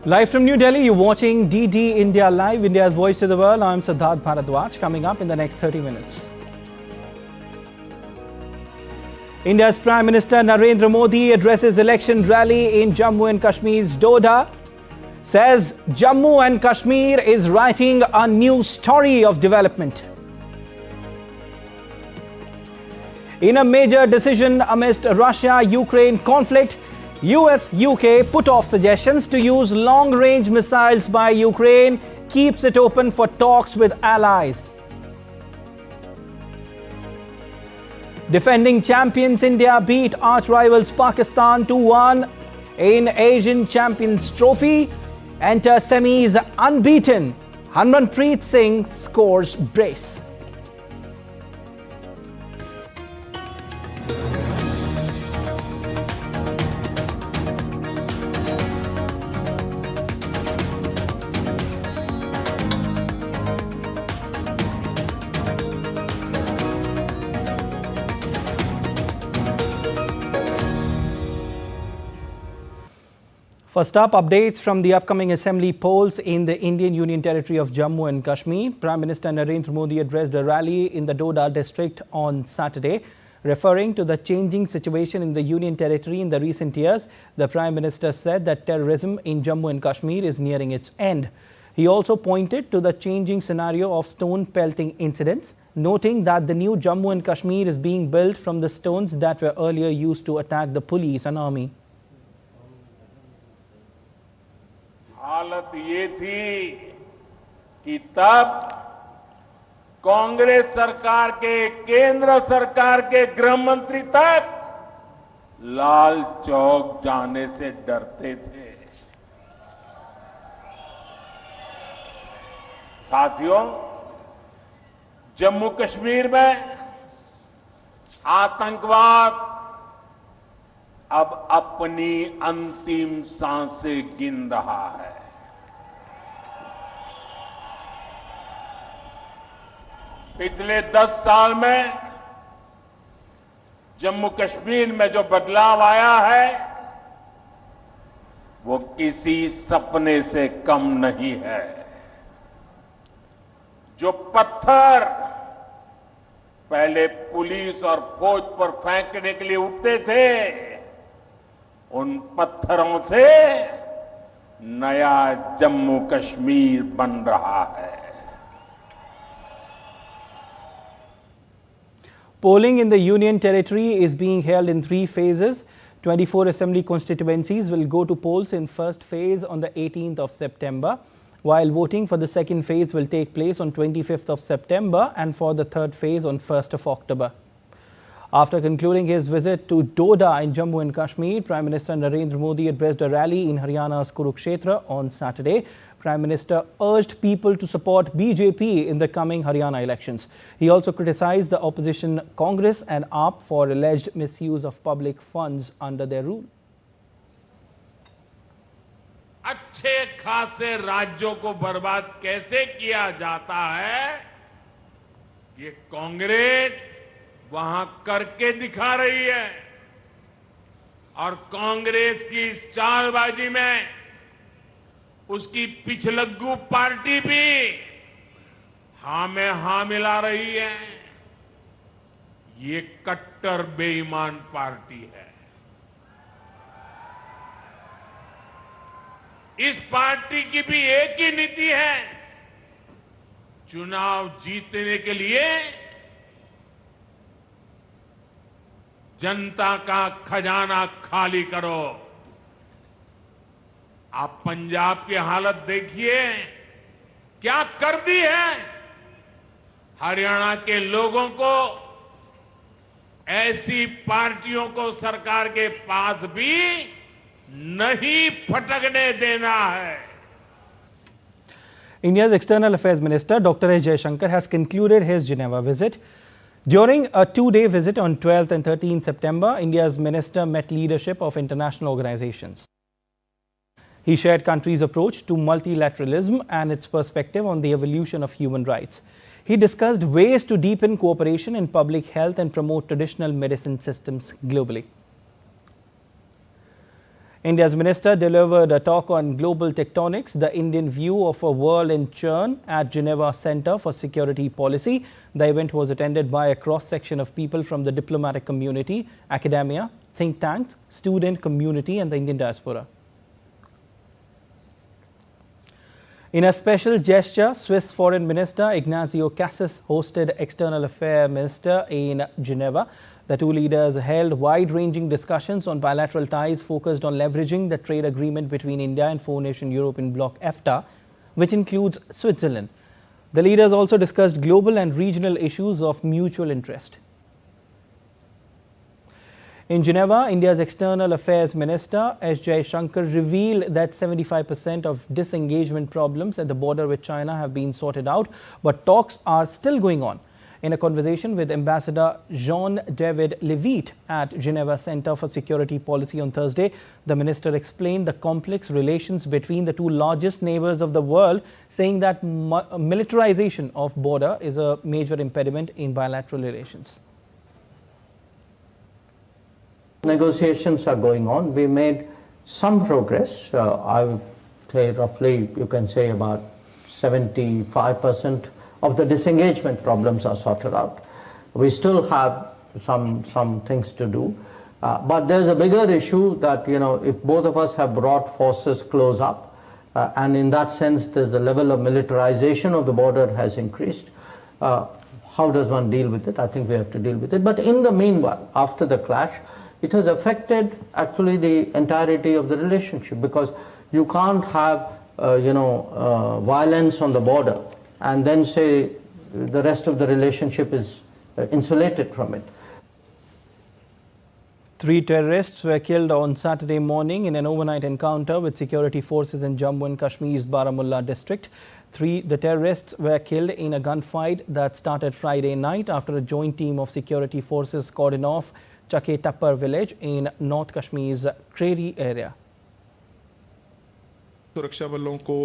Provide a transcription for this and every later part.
Live from New Delhi, you're watching DD India Live, India's voice to the world. I'm Siddharth Bharadwaj. Coming up in the next 30 minutes. India's Prime Minister Narendra Modi addresses election rally in Jammu and Kashmir's Doda. Says Jammu and Kashmir is writing a new story of development. In a major decision amidst Russia-Ukraine conflict, US-UK put off suggestions to use long-range missiles by Ukraine, keeps it open for talks with allies. Defending champions India beat arch-rivals Pakistan 2-1 in Asian Champions Trophy. Enter semis unbeaten. Harmanpreet Singh scores brace. First up, updates from the upcoming assembly polls in the Indian Union Territory of Jammu and Kashmir. Prime Minister Narendra Modi addressed a rally in the Doda district on Saturday. Referring to the changing situation in the Union Territory in the recent years, the Prime Minister said that terrorism in Jammu and Kashmir is nearing its end. He also pointed to the changing scenario of stone pelting incidents, noting that the new Jammu and Kashmir is being built from the stones that were earlier used to attack the police and army. हालत ये थी कि तब कांग्रेस सरकार के केंद्र सरकार के गृह मंत्री तक लाल चौक जाने से डरते थे। साथियों, जम्मू कश्मीर में आतंकवाद अब अपनी अंतिम सांसें गिन रहा है। पिछले 10 साल में जम्मू कश्मीर में जो बदलाव आया है वो किसी सपने से कम नहीं है। जो पत्थर पहले पुलिस और फौज पर फेंकने के लिए उठते थे, उन पत्थरों से नया जम्मू कश्मीर बन रहा है। Polling in the Union Territory is being held in 3 phases. 24 assembly constituencies will go to polls in first phase on the 18th of September, while voting for the second phase will take place on 25th of September and for the third phase on 1st of October. After concluding his visit to Doda in Jammu and Kashmir, Prime Minister Narendra Modi addressed a rally in Haryana's Kurukshetra on Saturday. Prime Minister urged people to support BJP in the coming Haryana elections. He also criticized the opposition Congress and AAP for alleged misuse of public funds under their rule. अच्छे खासे राज्यों को बर्बाद कैसे किया जाता है, ये कांग्रेस वहां करके दिखा रही है। और कांग्रेस की इस चालबाजी में उसकी पिछलग्गू पार्टी भी हां में हां मिला रही है। ये कट्टर बेईमान पार्टी है। इस पार्टी की भी एक ही नीति है, चुनाव जीतने के लिए जनता का खजाना खाली करो। आप पंजाब की हालत देखिए, क्या कर दी है। हरियाणा के लोगों को ऐसी पार्टियों को सरकार के पास भी नहीं फटकने देना है। India's External Affairs Minister Dr. Jaishankar has concluded his Geneva visit. During a 2-day visit on 12th and 13th September, India's minister met leadership of international organizations. He shared country's approach to multilateralism and its perspective on the evolution of human rights. He discussed ways to deepen cooperation in public health and promote traditional medicine systems globally. India's minister delivered a talk on global tectonics, the Indian view of a world in churn at Geneva Center for Security Policy. The event was attended by a cross-section of people from the diplomatic community, academia, think tanks, student community and the Indian diaspora. In a special gesture, Swiss Foreign Minister Ignacio Cassis hosted External Affairs Minister in Geneva. The two leaders held wide-ranging discussions on bilateral ties focused on leveraging the trade agreement between India and four-nation European bloc EFTA, which includes Switzerland. The leaders also discussed global and regional issues of mutual interest. In Geneva, India's External Affairs Minister S. Jaishankar revealed that 75% of disengagement problems at the border with China have been sorted out, but talks are still going on. In a conversation with Ambassador Jean-David Levitt at Geneva Center for Security Policy on Thursday, the minister explained the complex relations between the two largest neighbors of the world, saying that militarization of border is a major impediment in bilateral relations. Negotiations are going on. We made some progress. I would say roughly, you can say about 75% of the disengagement problems are sorted out. We still have some things to do. But there's a bigger issue that, if both of us have brought forces close up, and in that sense, there's the level of militarization of the border has increased. How does one deal with it? I think we have to deal with it. But in the meanwhile, after the clash, it has affected actually the entirety of the relationship, because you can't have violence on the border and then say the rest of the relationship is insulated from it. 3 terrorists were killed on Saturday morning in an overnight encounter with security forces in Jammu and Kashmir's Baramulla district. The terrorists were killed in a gunfight that started Friday night after a joint team of security forces cordoned off Chake Tappar village in North Kashmir's Kreri area. सुरक्षा बलों को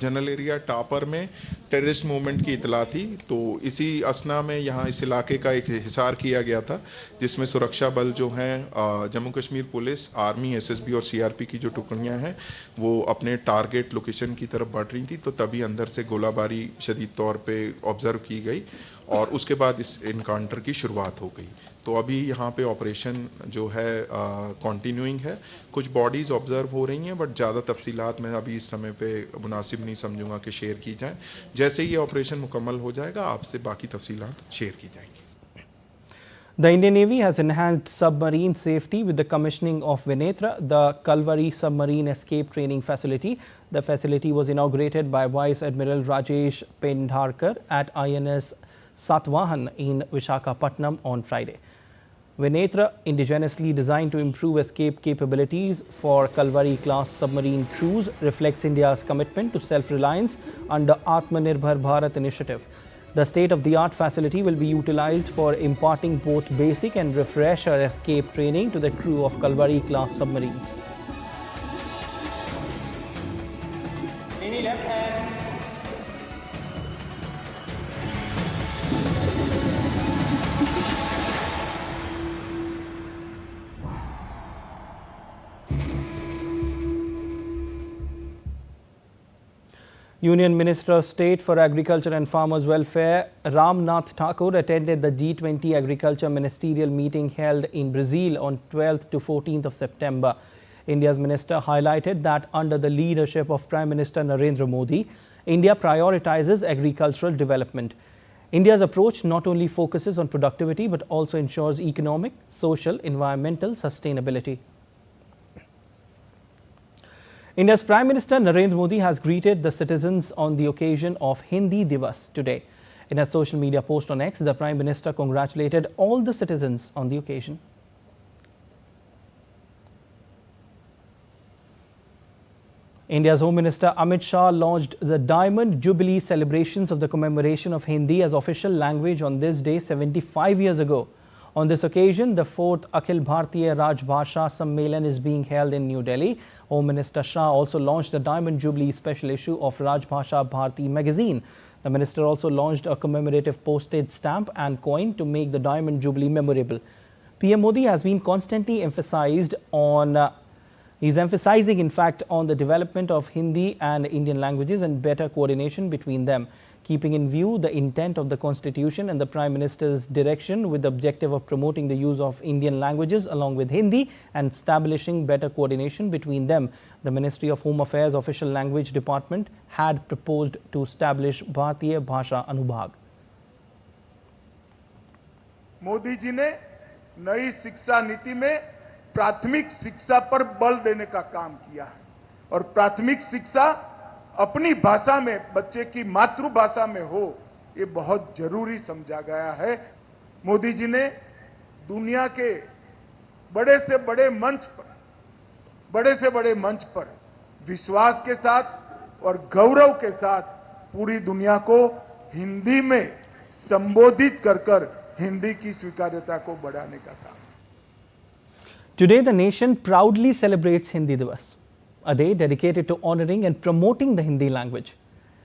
general area टापर में terrorist movement की इतला थी, तो इसी असना में यहाँ इस इलाके का एक हिसार किया गया था, जिसमें सुरक्षा बल जो हैं Jammu Kashmir police, army, SSB और सीआरपी की जो टुकड़ियाँ हैं वो अपने टारगेट लोकेशन की तरफ बढ़ रही थी, तो तभी अंदर से गोलाबारी शदीद तौर पे ऑब्जर्व की गई और उसके बाद इस इनकाउंटर की शुरुआत हो गई। तो अभी यहाँ पे ऑपरेशन जो है कंटिन्यूइंग है। कुछ बॉडीज़ ऑब्जर्व हो रही हैं, बट ज़्यादा तफसीलात मैं अभी इस समय पे मुनासिब नहीं समझूंगा कि शेयर की जाए। जैसे ही ये ऑपरेशन मुकम्मल हो जाएगा आपसे बाकी तफसीलात शेयर की जाएंगी। The Indian Navy has enhanced submarine safety with the commissioning of Vinetra, the Kalvari submarine escape training facility. The facility was inaugurated by Vice Admiral Rajesh Pendharkar at INS Satwahan in Visakhapatnam on Friday. Vinetra, indigenously designed to improve escape capabilities for Kalvari-class submarine crews, reflects India's commitment to self-reliance under Atmanirbhar Bharat initiative. The state-of-the-art facility will be utilized for imparting both basic and refresher escape training to the crew of Kalvari-class submarines. Union Minister of State for Agriculture and Farmers Welfare Ram Nath Thakur attended the G20 Agriculture Ministerial meeting held in Brazil on 12th to 14th of September. India's minister highlighted that under the leadership of Prime Minister Narendra Modi, India prioritizes agricultural development. India's approach not only focuses on productivity but also ensures economic, social, environmental sustainability. India's Prime Minister Narendra Modi has greeted the citizens on the occasion of Hindi Diwas today. In a social media post on X, the Prime Minister congratulated all the citizens on the occasion. India's Home Minister Amit Shah launched the Diamond Jubilee celebrations of the commemoration of Hindi as official language on this day 75 years ago. On this occasion, the 4th Akhil Bharatiya Rajbhasha Sammelan is being held in New Delhi. Home Minister Shah also launched the Diamond Jubilee special issue of Rajbhasha Bharati magazine. The minister also launched a commemorative postage stamp and coin to make the Diamond Jubilee memorable. PM Modi has been constantly emphasized on He's emphasizing, in fact, on the development of Hindi and Indian languages and better coordination between them, keeping in view the intent of the Constitution and the Prime Minister's direction with the objective of promoting the use of Indian languages along with Hindi and establishing better coordination between them. The Ministry of Home Affairs Official Language Department had proposed to establish Bharatiya Bhasha Anubhag. Modi ji ने नई शिक्षा नीति में प्राथमिक शिक्षा पर बल देने का काम किया है और प्राथमिक शिक्षा अपनी भाषा में बच्चे की मातृभाषा में हो, ये बहुत जरूरी समझा गया है। मोदी जी ने दुनिया के बड़े से बड़े मंच पर विश्वास के साथ और गौरव के साथ पूरी दुनिया को हिंदी में संबोधित कर हिंदी की स्वीकार्यता को बढ़ाने का काम। Today, the nation proudly celebrates Hindi Diwas, a day dedicated to honoring and promoting the Hindi language.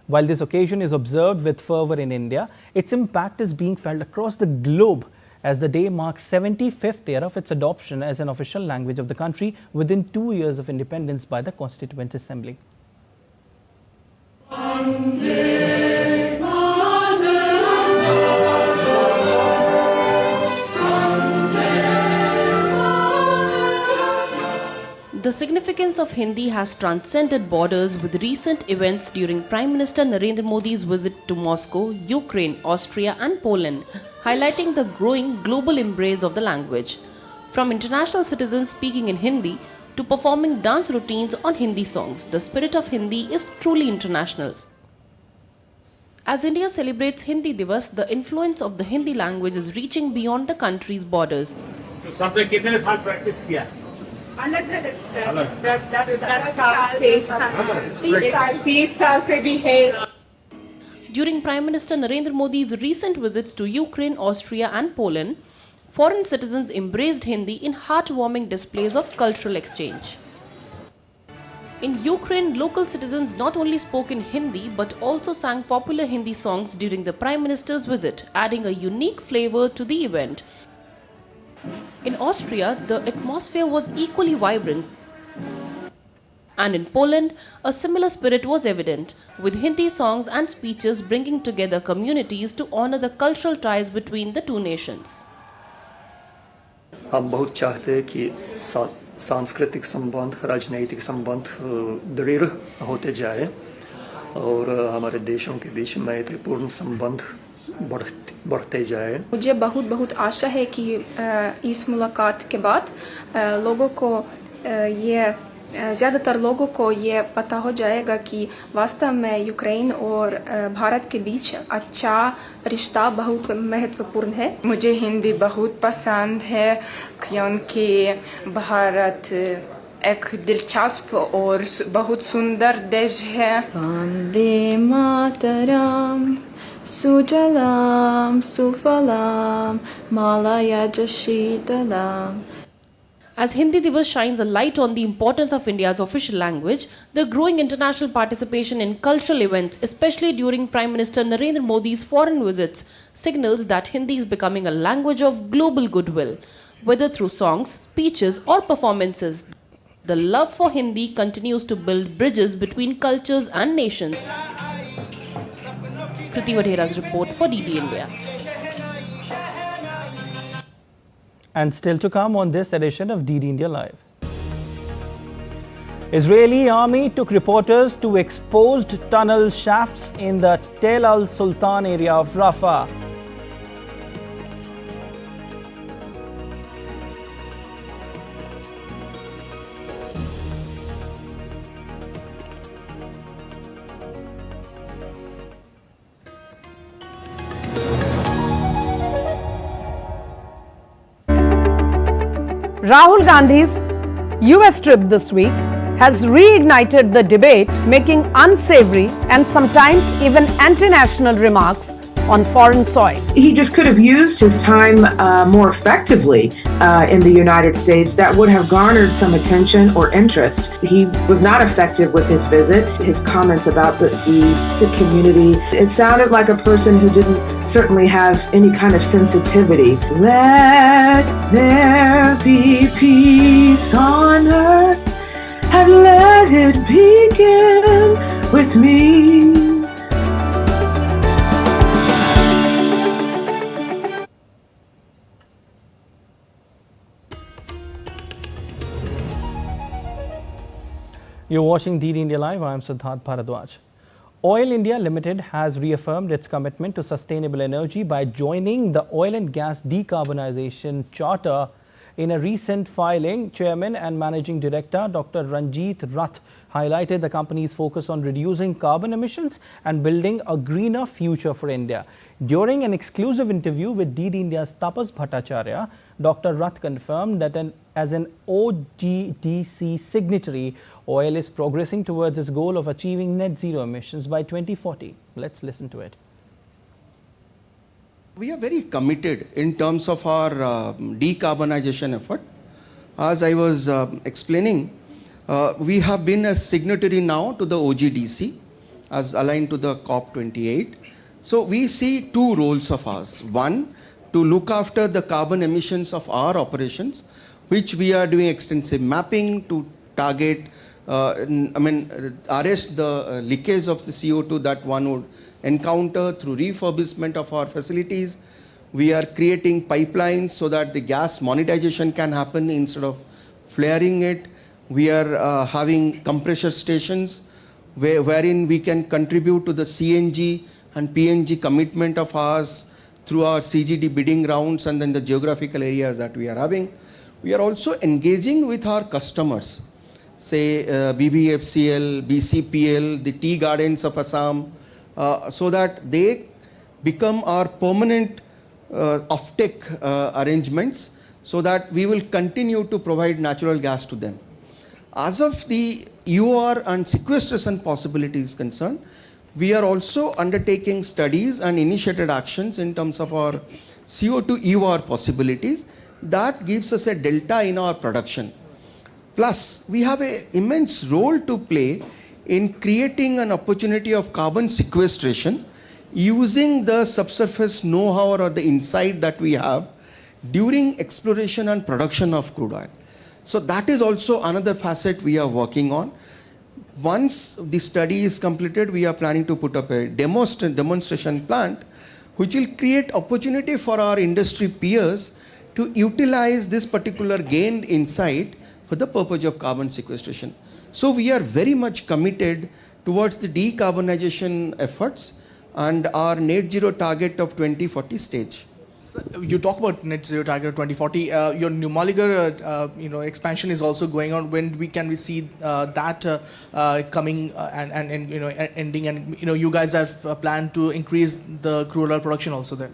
While this occasion is observed with fervor in India, its impact is being felt across the globe as the day marks 75th year of its adoption as an official language of the country within 2 years of independence by the Constituent Assembly. The significance of Hindi has transcended borders with recent events during Prime Minister Narendra Modi's visit to Moscow, Ukraine, Austria and Poland, highlighting the growing global embrace of the language. From international citizens speaking in Hindi to performing dance routines on Hindi songs, the spirit of Hindi is truly international. As India celebrates Hindi Diwas, the influence of the Hindi language is reaching beyond the country's borders. During Prime Minister Narendra Modi's recent visits to Ukraine, Austria and Poland, foreign citizens embraced Hindi in heartwarming displays of cultural exchange. In Ukraine, local citizens not only spoke in Hindi but also sang popular Hindi songs during the Prime Minister's visit, adding a unique flavor to the event. In Austria, the atmosphere was equally vibrant. And in Poland, a similar spirit was evident, with Hindi songs and speeches bringing together communities to honor the cultural ties between the two nations. हम बहुत चाहते हैं कि सांस्कृतिक संबंध, राजनीतिक संबंध दृढ़ होते जाए और हमारे देशों के बीच मैत्रीपूर्ण संबंध बढ़ते जाए। मुझे बहुत आशा है कि इस मुलाकात के बाद लोगों को ज़्यादातर लोगों को ये पता हो जाएगा कि वास्तव में यूक्रेन और भारत के बीच अच्छा रिश्ता बहुत महत्वपूर्ण है। मुझे हिंदी बहुत पसंद है क्योंकि भारत एक दिलचस्प और बहुत सुंदर देश है। वंदे मातरम सुजलाम सुफलाम मालया शीतलाम। As Hindi Diwas shines a light on the importance of India's official language, the growing international participation in cultural events, especially during Prime Minister Narendra Modi's foreign visits, signals that Hindi is becoming a language of global goodwill. Whether through songs, speeches or performances, the love for Hindi continues to build bridges between cultures and nations. Kriti Vadhera's report for DD India. And still to come on this edition of DD India Live. Israeli army took reporters to exposed tunnel shafts in the Tel Al Sultan area of Rafah. Rahul Gandhi's US trip this week has reignited the debate, making unsavory and sometimes even anti-national remarks on foreign soil. He just could have used his time more effectively in the United States. That would have garnered some attention or interest. He was not effective with his visit. His comments about the Sikh community, it sounded like a person who didn't certainly have any kind of sensitivity. Let there be peace on earth and let it begin with me. You're watching DD India Live. I am Siddharth Bharadwaj. Oil India Limited has reaffirmed its commitment to sustainable energy by joining the Oil and Gas Decarbonization Charter. In a recent filing, Chairman and Managing Director Dr. Ranjit Rath highlighted the company's focus on reducing carbon emissions and building a greener future for India. During an exclusive interview with DD India's Tapas Bhattacharya, Dr. Rath confirmed that as an OGDC signatory, oil is progressing towards its goal of achieving net zero emissions by 2040. Let's listen to it. We are very committed in terms of our decarbonization effort. As I was explaining, we have been a signatory now to the OGDC as aligned to the COP28. So we see two roles of ours. One, to look after the carbon emissions of our operations, which we are doing extensive mapping to target, arrest the leakage of the CO2 that one would encounter through refurbishment of our facilities. We are creating pipelines so that the gas monetization can happen instead of flaring it. We are having compressor stations wherein we can contribute to the CNG and PNG commitment of ours through our CGD bidding rounds and then the geographical areas that we are having. We are also engaging with our customers, say BBFCL, BCPL, the tea gardens of Assam, so that they become our permanent offtake arrangements, so that we will continue to provide natural gas to them. As of the EOR and sequestration possibility is concerned, we are also undertaking studies and initiated actions in terms of our CO2 EOR possibilities. That gives us a delta in our production. Plus, we have an immense role to play in creating an opportunity of carbon sequestration using the subsurface know-how or the insight that we have during exploration and production of crude oil. So that is also another facet we are working on. Once the study is completed, we are planning to put up a demonstration plant, which will create opportunity for our industry peers to utilize this particular gained insight for the purpose of carbon sequestration. So we are very much committed towards the decarbonization efforts and our net zero target of 2040 stage. You talk about net zero target of 2040. Your Numaligarh, expansion is also going on. When can we see that coming and ending? And you guys have planned to increase the crude oil production also there.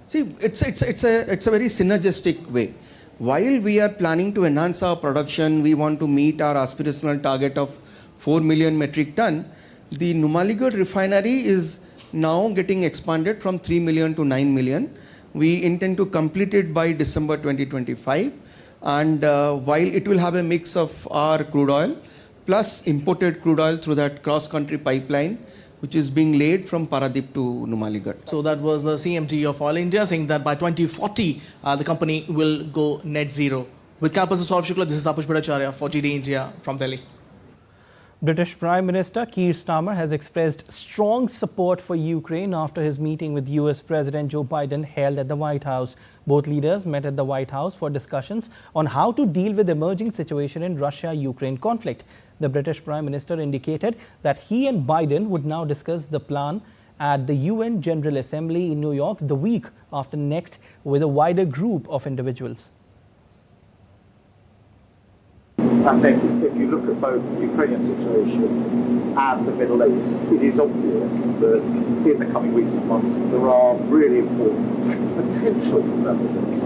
See, it's a very synergistic way. While we are planning to enhance our production, we want to meet our aspirational target of 4 million metric ton. The Numaligarh refinery is now getting expanded from 3 million to 9 million. We intend to complete it by December 2025, and while it will have a mix of our crude oil plus imported crude oil through that cross-country pipeline, which is being laid from Paradip to Numaligarh. So that was the CMD of Oil India saying that by 2040, the company will go net zero. With campus of Saurabh Shukla, this is Tapas Bhattacharya for DD India from Delhi. British Prime Minister Keir Starmer has expressed strong support for Ukraine after his meeting with US President Joe Biden held at the White House. Both leaders met at the White House for discussions on how to deal with the emerging situation in Russia-Ukraine conflict. The British Prime Minister indicated that he and Biden would now discuss the plan at the UN General Assembly in New York the week after next with a wider group of individuals. I think if you look at both the Ukrainian situation and the Middle East, it is obvious that in the coming weeks and months there are really important potential developments,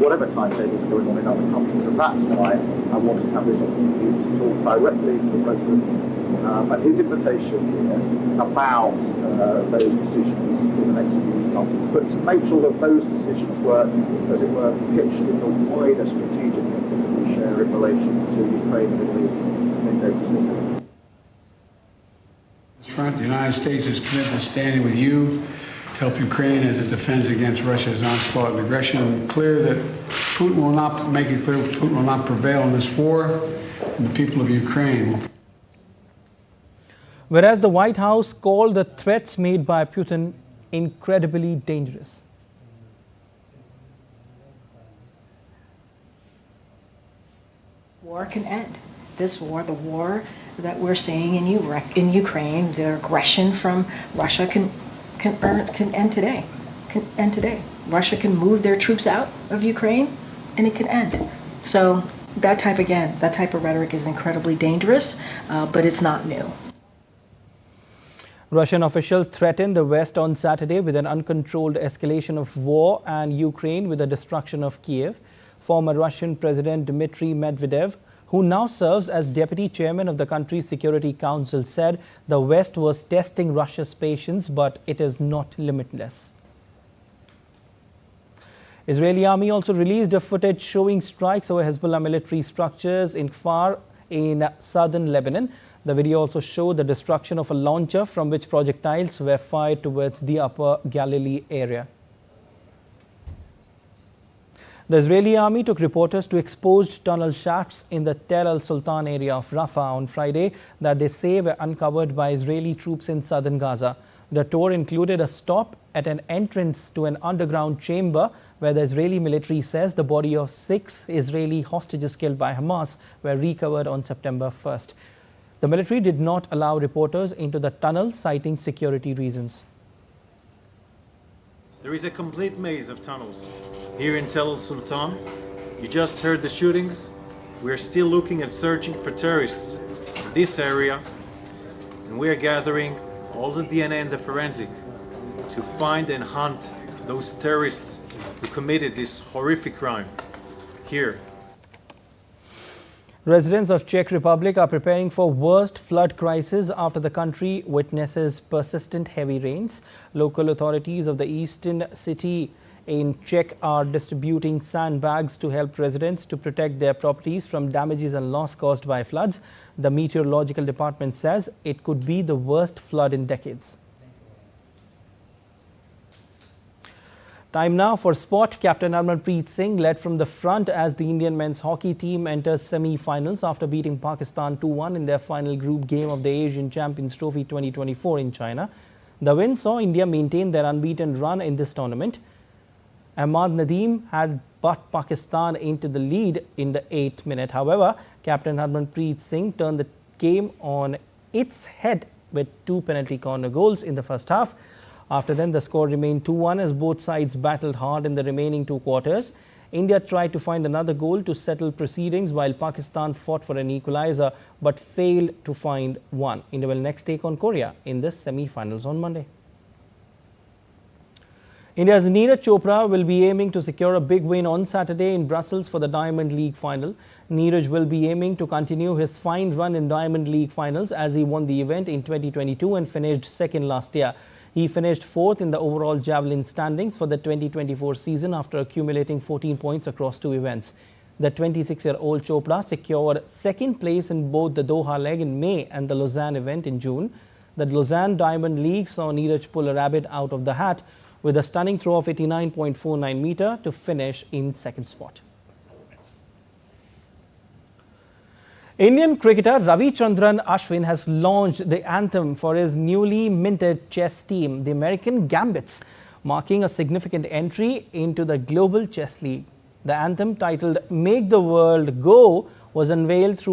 whatever timetables are going on in other countries, and that's why I wanted to have this opportunity to talk directly to the President and his invitation here about those decisions in the next few months, but to make sure that those decisions were, as it were, pitched in the wider strategic thinking that we share in relation to Ukraine and the Middle East and Indo-Pacific. Front, the United States is committed to standing with you to help Ukraine as it defends against Russia's onslaught and aggression. Clear that Putin will not prevail in this war. the people of Ukraine will. Whereas the White House called the threats made by Putin incredibly dangerous. War can end. This war, the war that we're seeing in Ukraine, the aggression from Russia can end today. Can end today. Russia can move their troops out of Ukraine, and it can end. So that type of rhetoric is incredibly dangerous, but it's not new. Russian officials threatened the West on Saturday with an uncontrolled escalation of war and Ukraine with the destruction of Kiev. Former Russian President Dmitry Medvedev, who now serves as deputy chairman of the country's Security Council, said the West was testing Russia's patience, but it is not limitless. Israeli army also released a footage showing strikes over Hezbollah military structures in Kfar in southern Lebanon. The video also showed the destruction of a launcher from which projectiles were fired towards the upper Galilee area. The Israeli army took reporters to exposed tunnel shafts in the Tel al-Sultan area of Rafah on Friday that they say were uncovered by Israeli troops in southern Gaza. The tour included a stop at an entrance to an underground chamber where the Israeli military says the body of 6 Israeli hostages killed by Hamas were recovered on September 1st. The military did not allow reporters into the tunnel, citing security reasons. There is a complete maze of tunnels here in Tel al-Sultan. You just heard the shootings. We're still looking and searching for terrorists in this area, and we're gathering all the DNA and the forensic to find and hunt those terrorists who committed this horrific crime here. Residents of Czech Republic are preparing for worst flood crisis after the country witnesses persistent heavy rains. Local authorities of the eastern city in Czech are distributing sandbags to help residents to protect their properties from damages and loss caused by floods. The meteorological department says it could be the worst flood in decades. Time now for sport. Captain Harmanpreet Singh led from the front as the Indian men's hockey team enters semi-finals after beating Pakistan 2-1 in their final group game of the Asian Champions Trophy 2024 in China. The win saw India maintain their unbeaten run in this tournament. Ahmad Nadeem had butt Pakistan into the lead in the 8th minute. However, Captain Harmanpreet Singh turned the game on its head with 2 penalty corner goals in the first half. After then, the score remained 2-1 as both sides battled hard in the remaining 2 quarters. India tried to find another goal to settle proceedings while Pakistan fought for an equalizer but failed to find one. India will next take on Korea in the semi-finals on Monday. India's Neeraj Chopra will be aiming to secure a big win on Saturday in Brussels for the Diamond League final. Neeraj will be aiming to continue his fine run in Diamond League finals as he won the event in 2022 and finished second last year. He finished 4th in the overall javelin standings for the 2024 season after accumulating 14 points across 2 events. The 26-year-old Chopra secured second place in both the Doha leg in May and the Lausanne event in June. The Lausanne Diamond League saw Neeraj pull a rabbit out of the hat with a stunning throw of 89.49 meter to finish in second spot. Indian cricketer Ravichandran Ashwin has launched the anthem for his newly minted chess team, the American Gambits, marking a significant entry into the Global Chess League. The anthem, titled "Make the World Go," was unveiled through a